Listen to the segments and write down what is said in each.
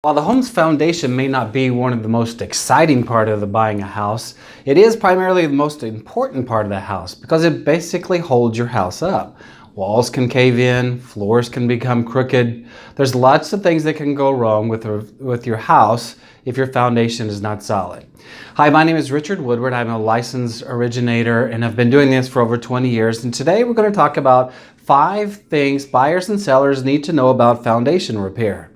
While the home's foundation may not be one of the most exciting part of buying a house, it is primarily the most important part of the house because it basically holds your house up. Walls can cave in, floors can become crooked. There's lots of things that can go wrong with your house if your foundation is not solid. Hi, my name is Richard Woodward. I'm a licensed originator and I've been doing this for over 20 years. And today we're going to talk about 5 things buyers and sellers need to know about foundation repair.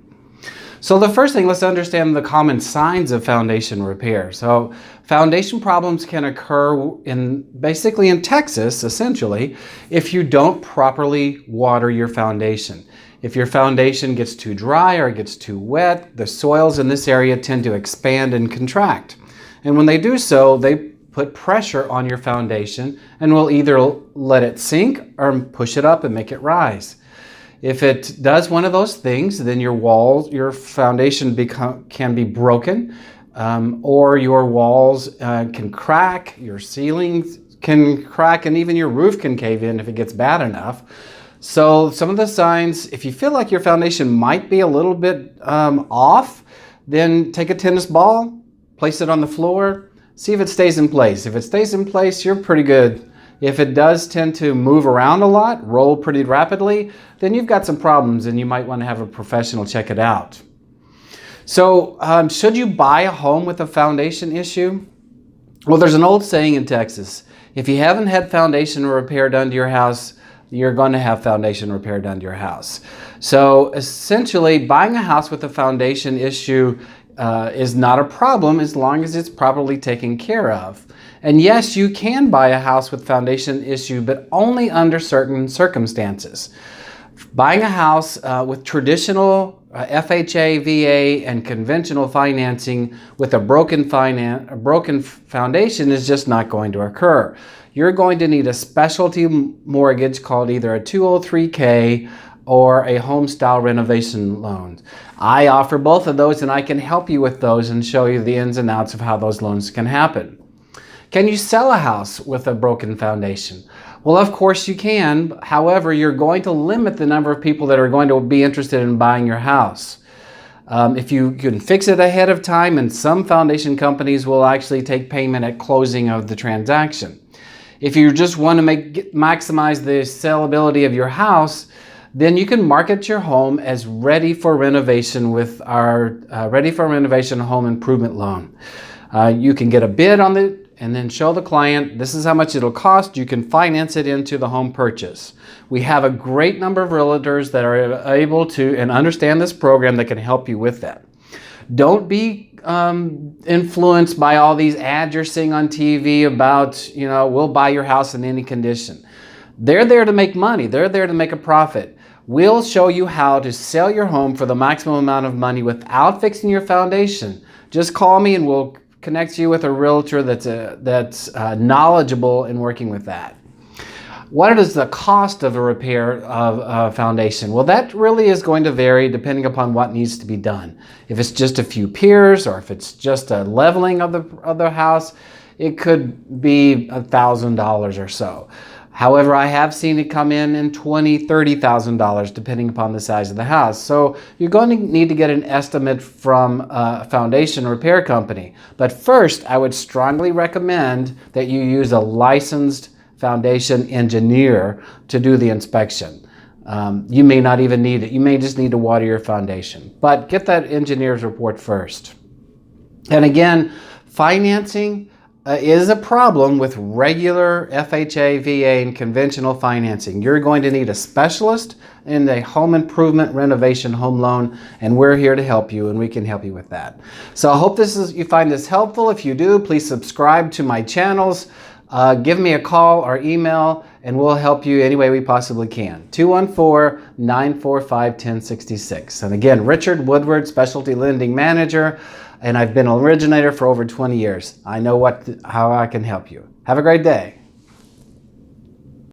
So the first thing, let's understand the common signs of foundation repair. So foundation problems can occur basically in Texas, essentially, if you don't properly water your foundation. If your foundation gets too dry or gets too wet, the soils in this area tend to expand and contract. And when they do so, they put pressure on your foundation and will either let it sink or push it up and make it rise. If it does one of those things, then your foundation can be broken, or your walls can crack, your ceilings can crack, and even your roof can cave in if it gets bad enough. So some of the signs, if you feel like your foundation might be a little bit off, then take a tennis ball, place it on the floor, see if it stays in place. If it stays in place, you're pretty good. If it does tend to move around a lot, roll pretty rapidly, then you've got some problems and you might want to have a professional check it out. So should you buy a home with a foundation issue? Well, there's an old saying in Texas, if you haven't had foundation repair done to your house, you're going to have foundation repair done to your house. So essentially, buying a house with a foundation issue is not a problem as long as it's properly taken care of. And yes, you can buy a house with foundation issue, but only under certain circumstances. Buying a house with traditional FHA, VA, and conventional financing with a broken foundation is just not going to occur. You're going to need a specialty mortgage called either a 203K or a home style renovation loan. I offer both of those and I can help you with those and show you the ins and outs of how those loans can happen. Can you sell a house with a broken foundation? Well, of course you can. However, you're going to limit the number of people that are going to be interested in buying your house. If you can fix it ahead of time, and some foundation companies will actually take payment at closing of the transaction. If you just want to maximize the sellability of your house, then you can market your home as ready for renovation with our Ready for Renovation Home Improvement Loan. You can get a bid on it and then show the client this is how much it'll cost. You can finance it into the home purchase. We have a great number of realtors that are able to and understand this program that can help you with that. Don't be influenced by all these ads you're seeing on TV about, we'll buy your house in any condition. They're there to make money. They're there to make a profit. We'll show you how to sell your home for the maximum amount of money without fixing your foundation. Just call me and we'll connect you with a realtor that's knowledgeable in working with that. What is the cost of a repair of a foundation? Well, that really is going to vary depending upon what needs to be done. If it's just a few piers or if it's just a leveling of the house, it could be $1,000 or so. However, I have seen it come in $20,000, $30,000 depending upon the size of the house. So you're going to need to get an estimate from a foundation repair company. But first, I would strongly recommend that you use a licensed foundation engineer to do the inspection. You may not even need it. You may just need to water your foundation. But get that engineer's report first. And again, financing is a problem with regular FHA, VA, and conventional financing. You're going to need a specialist in the home improvement renovation home loan, and we're here to help you, and we can help you with that. So I hope you find this helpful. If you do, please subscribe to my channels. Give me a call or email, and we'll help you any way we possibly can. 214-945-1066. And again, Richard Woodward, Specialty Lending Manager, and I've been an originator for over 20 years. I know how I can help you. Have a great day.